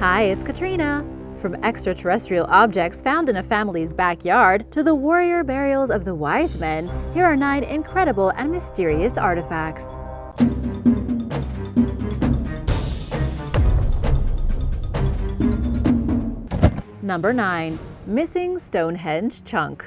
Hi, it's Katrina. From extraterrestrial objects found in a family's backyard to the warrior burials of the wise men, here are 9 incredible and mysterious artifacts. Number 9. Missing Stonehenge Chunk.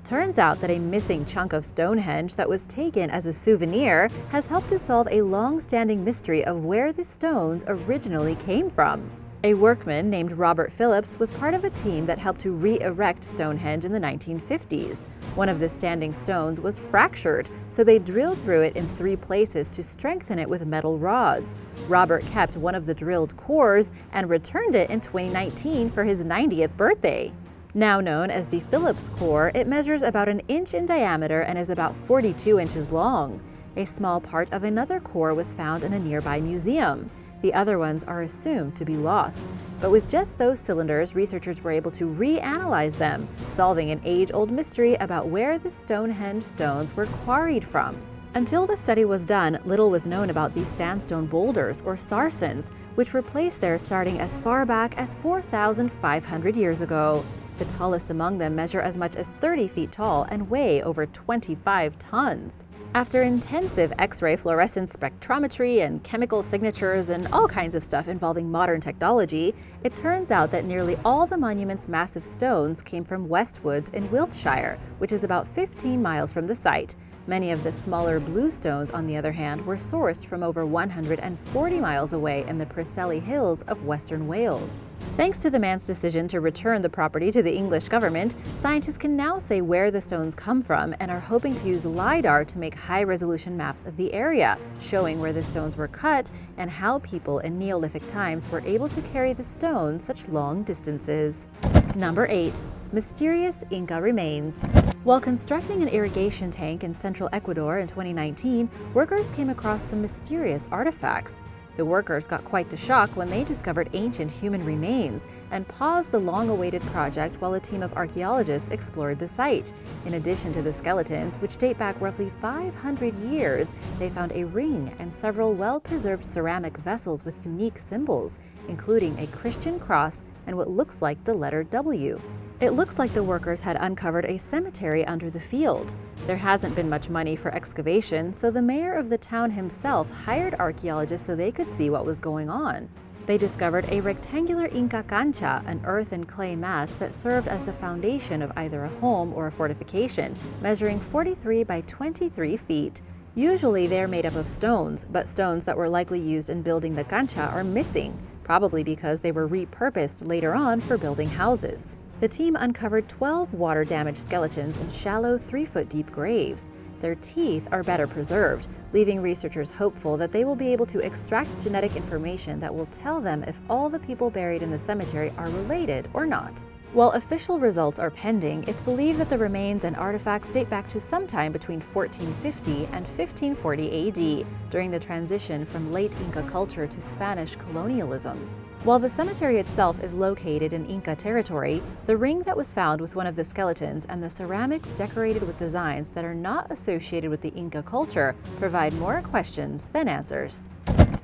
Turns out that a missing chunk of Stonehenge that was taken as a souvenir has helped to solve a long-standing mystery of where the stones originally came from. A workman named Robert Phillips was part of a team that helped to re-erect Stonehenge in the 1950s. One of the standing stones was fractured, so they drilled through it in 3 places to strengthen it with metal rods. Robert kept one of the drilled cores and returned it in 2019 for his 90th birthday. Now known as the Phillips core, it measures about 1 inch in diameter and is about 42 inches long. A small part of another core was found in a nearby museum. The other ones are assumed to be lost. But with just those cylinders, researchers were able to reanalyze them, solving an age-old mystery about where the Stonehenge stones were quarried from. Until the study was done, little was known about these sandstone boulders, or sarsens, which were placed there starting as far back as 4,500 years ago. The tallest among them measure as much as 30 feet tall and weigh over 25 tons. After intensive X-ray fluorescence spectrometry and chemical signatures and all kinds of stuff involving modern technology, it turns out that nearly all the monument's massive stones came from Westwoods in Wiltshire, which is about 15 miles from the site. Many of the smaller blue stones, on the other hand, were sourced from over 140 miles away in the Preseli Hills of Western Wales. Thanks to the man's decision to return the property to the English government, scientists can now say where the stones come from and are hoping to use LiDAR to make high-resolution maps of the area, showing where the stones were cut and how people in Neolithic times were able to carry the stones such long distances. Number 8. Mysterious Inca remains. While constructing an irrigation tank in central Ecuador in 2019, workers came across some mysterious artifacts. The workers got quite the shock when they discovered ancient human remains and paused the long-awaited project while a team of archaeologists explored the site. In addition to the skeletons, which date back roughly 500 years, they found a ring and several well-preserved ceramic vessels with unique symbols, including a Christian cross and what looks like the letter W. It looks like the workers had uncovered a cemetery under the field. There hasn't been much money for excavation, so the mayor of the town himself hired archaeologists so they could see what was going on. They discovered a rectangular Inca cancha, an earth and clay mass that served as the foundation of either a home or a fortification, measuring 43 by 23 feet. Usually they're made up of stones, but stones that were likely used in building the cancha are missing, probably because they were repurposed later on for building houses. The team uncovered 12 water-damaged skeletons in shallow 3-foot-deep graves. Their teeth are better preserved, leaving researchers hopeful that they will be able to extract genetic information that will tell them if all the people buried in the cemetery are related or not. While official results are pending, it's believed that the remains and artifacts date back to sometime between 1450 and 1540 AD, during the transition from late Inca culture to Spanish colonialism. While the cemetery itself is located in Inca territory, the ring that was found with one of the skeletons and the ceramics decorated with designs that are not associated with the Inca culture provide more questions than answers.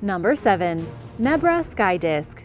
Number 7. Mebra Skydisk.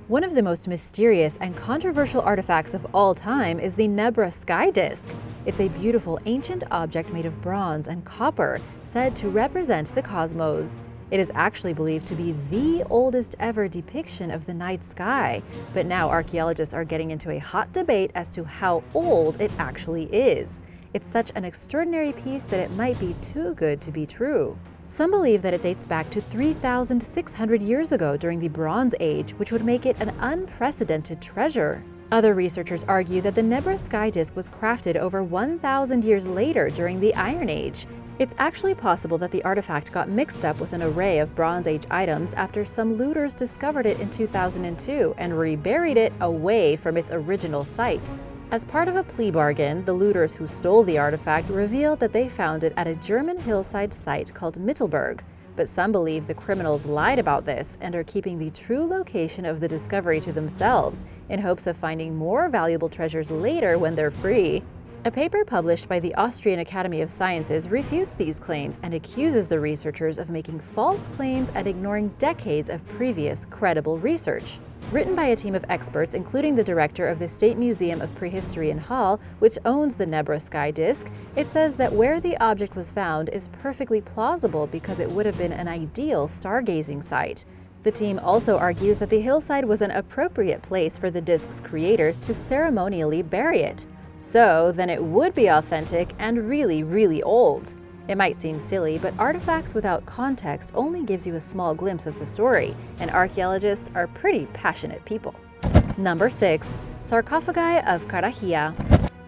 One of the most mysterious and controversial artifacts of all time is the Mebra Skydisk. It's a beautiful ancient object made of bronze and copper, said to represent the cosmos. It is actually believed to be the oldest ever depiction of the night sky, but now archaeologists are getting into a hot debate as to how old it actually is. It's such an extraordinary piece that it might be too good to be true. Some believe that it dates back to 3,600 years ago during the Bronze Age, which would make it an unprecedented treasure. Other researchers argue that the Mebra Skydisk was crafted over 1,000 years later during the Iron Age. It's actually possible that the artifact got mixed up with an array of Bronze Age items after some looters discovered it in 2002 and reburied it away from its original site. As part of a plea bargain, the looters who stole the artifact revealed that they found it at a German hillside site called Mittelberg. But some believe the criminals lied about this and are keeping the true location of the discovery to themselves in hopes of finding more valuable treasures later when they're free. A paper published by the Austrian Academy of Sciences refutes these claims and accuses the researchers of making false claims and ignoring decades of previous credible research. Written by a team of experts, including the director of the State Museum of Prehistory in Hall, which owns the Mebra Skydisk, it says that where the object was found is perfectly plausible because it would have been an ideal stargazing site. The team also argues that the hillside was an appropriate place for the disk's creators to ceremonially bury it. So then it would be authentic and really, really old. It might seem silly, but artifacts without context only gives you a small glimpse of the story, and archaeologists are pretty passionate people. Number 6. Sarcophagi of Karahia.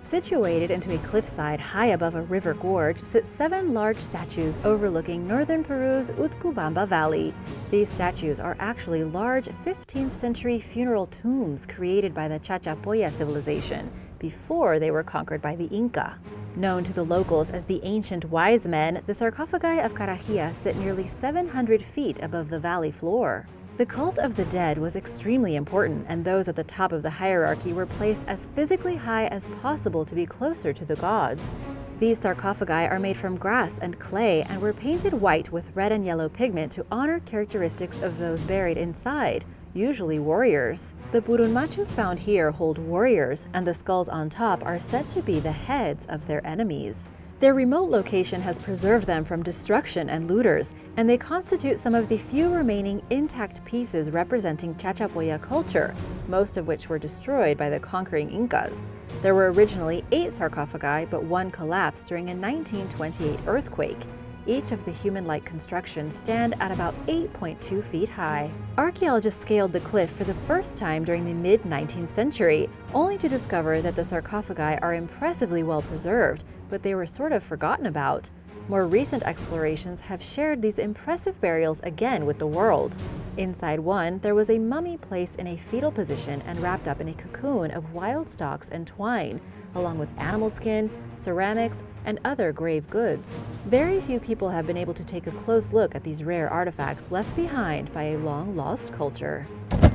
Situated into a cliffside high above a river gorge sit 7 large statues overlooking northern Peru's Utcubamba Valley. These statues are actually large 15th century funeral tombs created by the Chachapoya civilization before they were conquered by the Inca. Known to the locals as the ancient wise men, the sarcophagi of Karahia sit nearly 700 feet above the valley floor. The cult of the dead was extremely important, and those at the top of the hierarchy were placed as physically high as possible to be closer to the gods. These sarcophagi are made from grass and clay and were painted white with red and yellow pigment to honor characteristics of those buried inside, usually warriors. The burunmachus found here hold warriors, and the skulls on top are said to be the heads of their enemies. Their remote location has preserved them from destruction and looters, and they constitute some of the few remaining intact pieces representing Chachapoya culture, most of which were destroyed by the conquering Incas. There were originally 8 sarcophagi, but one collapsed during a 1928 earthquake. Each of the human-like constructions stand at about 8.2 feet high. Archaeologists scaled the cliff for the first time during the mid-19th century, only to discover that the sarcophagi are impressively well preserved, but they were sort of forgotten about. More recent explorations have shared these impressive burials again with the world. Inside one, there was a mummy placed in a fetal position and wrapped up in a cocoon of wild stalks and twine, along with animal skin, ceramics, and other grave goods. Very few people have been able to take a close look at these rare artifacts left behind by a long-lost culture.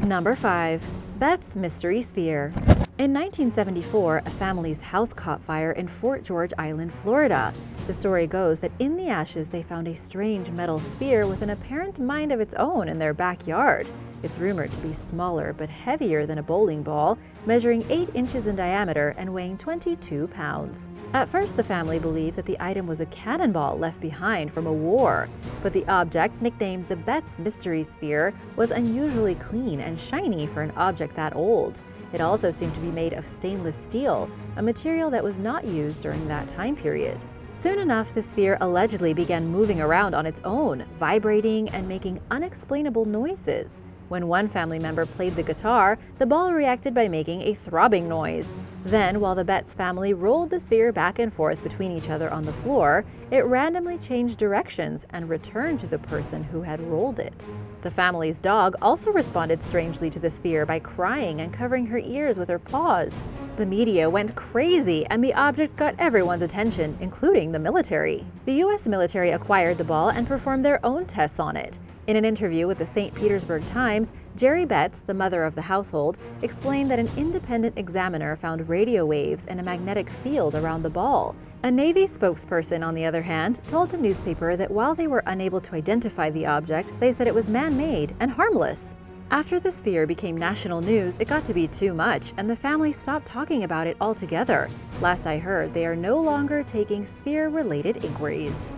Number 5. Beths Mystery Sphere. In 1974, a family's house caught fire in Fort George Island, Florida. The story goes that in the ashes they found a strange metal sphere with an apparent mind of its own in their backyard. It's rumored to be smaller but heavier than a bowling ball, measuring 8 inches in diameter and weighing 22 pounds. At first, the family believed that the item was a cannonball left behind from a war, but the object, nicknamed the Beths Mystery Sphere, was unusually clean and shiny for an object that old. It also seemed to be made of stainless steel, a material that was not used during that time period. Soon enough, the sphere allegedly began moving around on its own, vibrating and making unexplainable noises. When one family member played the guitar, the ball reacted by making a throbbing noise. Then, while the Beths family rolled the sphere back and forth between each other on the floor, it randomly changed directions and returned to the person who had rolled it. The family's dog also responded strangely to the sphere by crying and covering her ears with her paws. The media went crazy, and the object got everyone's attention, including the military. The U.S. military acquired the ball and performed their own tests on it. In an interview with the St. Petersburg Times, Jerry Beths, the mother of the household, explained that an independent examiner found radio waves and a magnetic field around the ball. A Navy spokesperson, on the other hand, told the newspaper that while they were unable to identify the object, they said it was man-made and harmless. After the sphere became national news, it got to be too much, and the family stopped talking about it altogether. Last I heard, they are no longer taking sphere-related inquiries.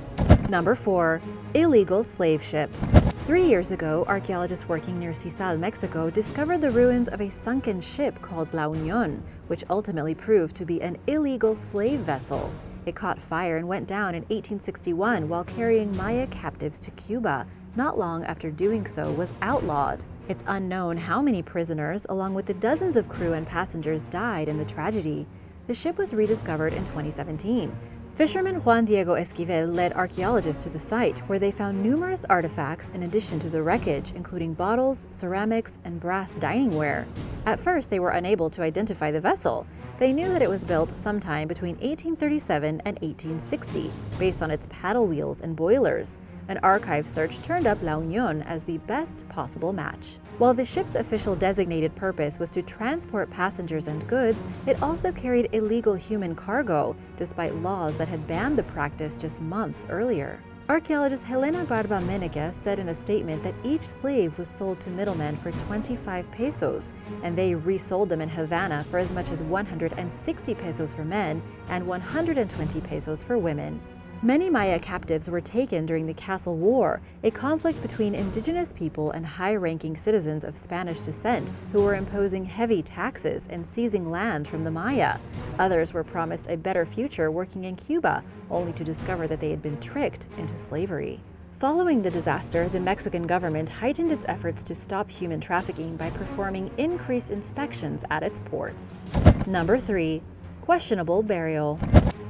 Number 4. Illegal slave ship. 3 years ago, archaeologists working near Sisal, Mexico, discovered the ruins of a sunken ship called La Unión, which ultimately proved to be an illegal slave vessel. It caught fire and went down in 1861 while carrying Maya captives to Cuba. Not long after doing so, was outlawed. It's unknown how many prisoners, along with the dozens of crew and passengers, died in the tragedy. The ship was rediscovered in 2017. Fisherman Juan Diego Esquivel led archaeologists to the site, where they found numerous artifacts in addition to the wreckage, including bottles, ceramics, and brass diningware. At first, they were unable to identify the vessel. They knew that it was built sometime between 1837 and 1860, based on its paddle wheels and boilers. An archive search turned up La Union as the best possible match. While the ship's official designated purpose was to transport passengers and goods, it also carried illegal human cargo, despite laws that had banned the practice just months earlier. Archaeologist Helena Barba Meneke said in a statement that each slave was sold to middlemen for 25 pesos, and they resold them in Havana for as much as 160 pesos for men and 120 pesos for women. Many Maya captives were taken during the Castle War, a conflict between indigenous people and high-ranking citizens of Spanish descent who were imposing heavy taxes and seizing land from the Maya. Others were promised a better future working in Cuba, only to discover that they had been tricked into slavery. Following the disaster, the Mexican government heightened its efforts to stop human trafficking by performing increased inspections at its ports. Number 3. Questionable burial.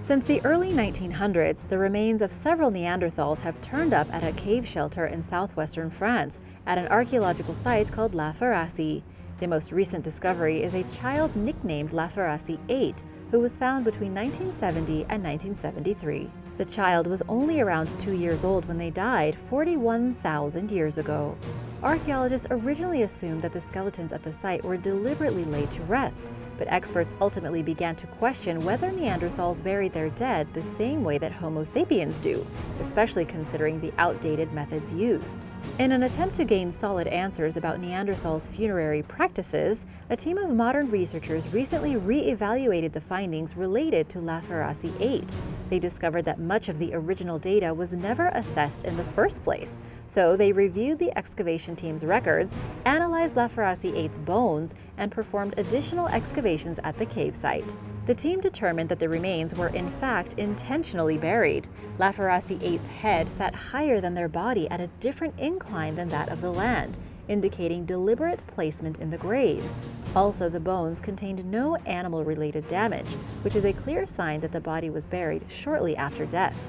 Since the early 1900s, the remains of several Neanderthals have turned up at a cave shelter in southwestern France, at an archaeological site called La Ferracie. The most recent discovery is a child nicknamed La Ferracie 8, who was found between 1970 and 1973. The child was only around 2 years old when they died 41,000 years ago. Archaeologists originally assumed that the skeletons at the site were deliberately laid to rest, but experts ultimately began to question whether Neanderthals buried their dead the same way that Homo sapiens do, especially considering the outdated methods used. In an attempt to gain solid answers about Neanderthals' funerary practices, a team of modern researchers recently re-evaluated the findings related to La Ferracie 8. They discovered that much of the original data was never assessed in the first place, so they reviewed the excavation team's records, analyzed La Ferracie 8's bones, and performed additional excavations at the cave site. The team determined that the remains were in fact intentionally buried. La Ferracie 8's head sat higher than their body at a different incline than that of the land, indicating deliberate placement in the grave. Also, the bones contained no animal-related damage, which is a clear sign that the body was buried shortly after death.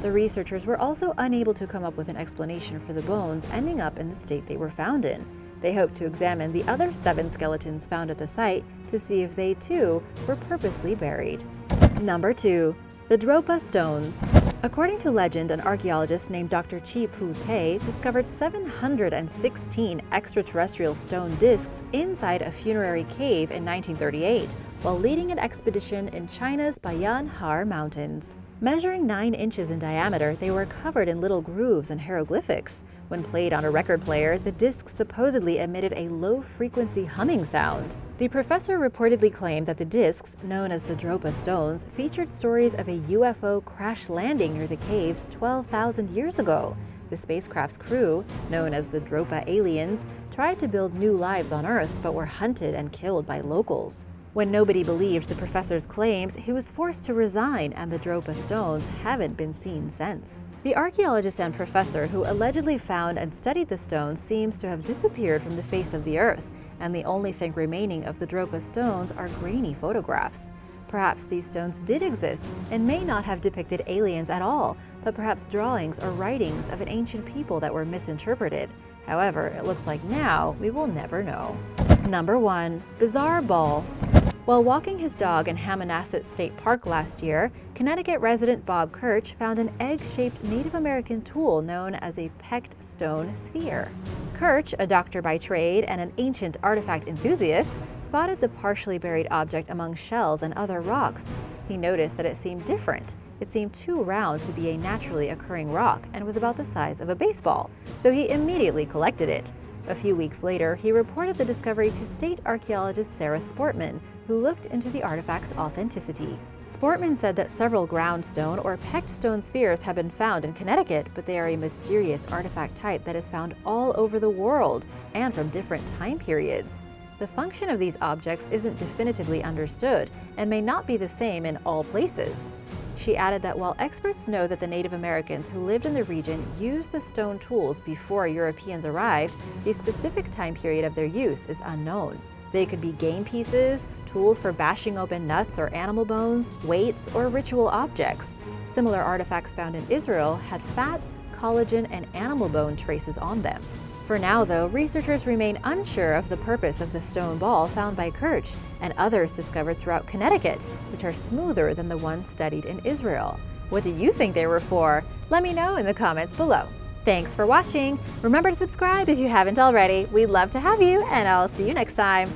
The researchers were also unable to come up with an explanation for the bones ending up in the state they were found in. They hope to examine the other 7 skeletons found at the site to see if they too were purposely buried. Number 2. The Dropa Stones. According to legend, an archaeologist named Dr. Chi Pu Te discovered 716 extraterrestrial stone discs inside a funerary cave in 1938 while leading an expedition in China's Bayan Har Mountains. Measuring 9 inches in diameter, they were covered in little grooves and hieroglyphics. When played on a record player, the discs supposedly emitted a low-frequency humming sound. The professor reportedly claimed that the discs, known as the Dropa Stones, featured stories of a UFO crash landing near the caves 12,000 years ago. The spacecraft's crew, known as the Dropa aliens, tried to build new lives on Earth but were hunted and killed by locals. When nobody believed the professor's claims, he was forced to resign, and the Dropa Stones haven't been seen since. The archaeologist and professor who allegedly found and studied the stones seems to have disappeared from the face of the Earth, and the only thing remaining of the Dropa Stones are grainy photographs. Perhaps these stones did exist and may not have depicted aliens at all, but perhaps drawings or writings of an ancient people that were misinterpreted. However, it looks like now we will never know. Number 1. Bizarre Ball. While walking his dog in Hammonasset State Park last year, Connecticut resident Bob Kirch found an egg-shaped Native American tool known as a pecked stone sphere. Kirch, a doctor by trade and an ancient artifact enthusiast, spotted the partially buried object among shells and other rocks. He noticed that it seemed different. It seemed too round to be a naturally occurring rock and was about the size of a baseball, so he immediately collected it. A few weeks later, he reported the discovery to state archaeologist Sarah Sportman, who looked into the artifact's authenticity. Sportman said that several ground stone or pecked stone spheres have been found in Connecticut, but they are a mysterious artifact type that is found all over the world and from different time periods. The function of these objects isn't definitively understood and may not be the same in all places. She added that while experts know that the Native Americans who lived in the region used the stone tools before Europeans arrived, the specific time period of their use is unknown. They could be game pieces, tools for bashing open nuts or animal bones, weights, or ritual objects. Similar artifacts found in Israel had fat, collagen, and animal bone traces on them. For now, though, researchers remain unsure of the purpose of the stone ball found by Kirch and others discovered throughout Connecticut, which are smoother than the ones studied in Israel. What do you think they were for? Let me know in the comments below. Thanks for watching. Remember to subscribe if you haven't already. We'd love to have you, and I'll see you next time.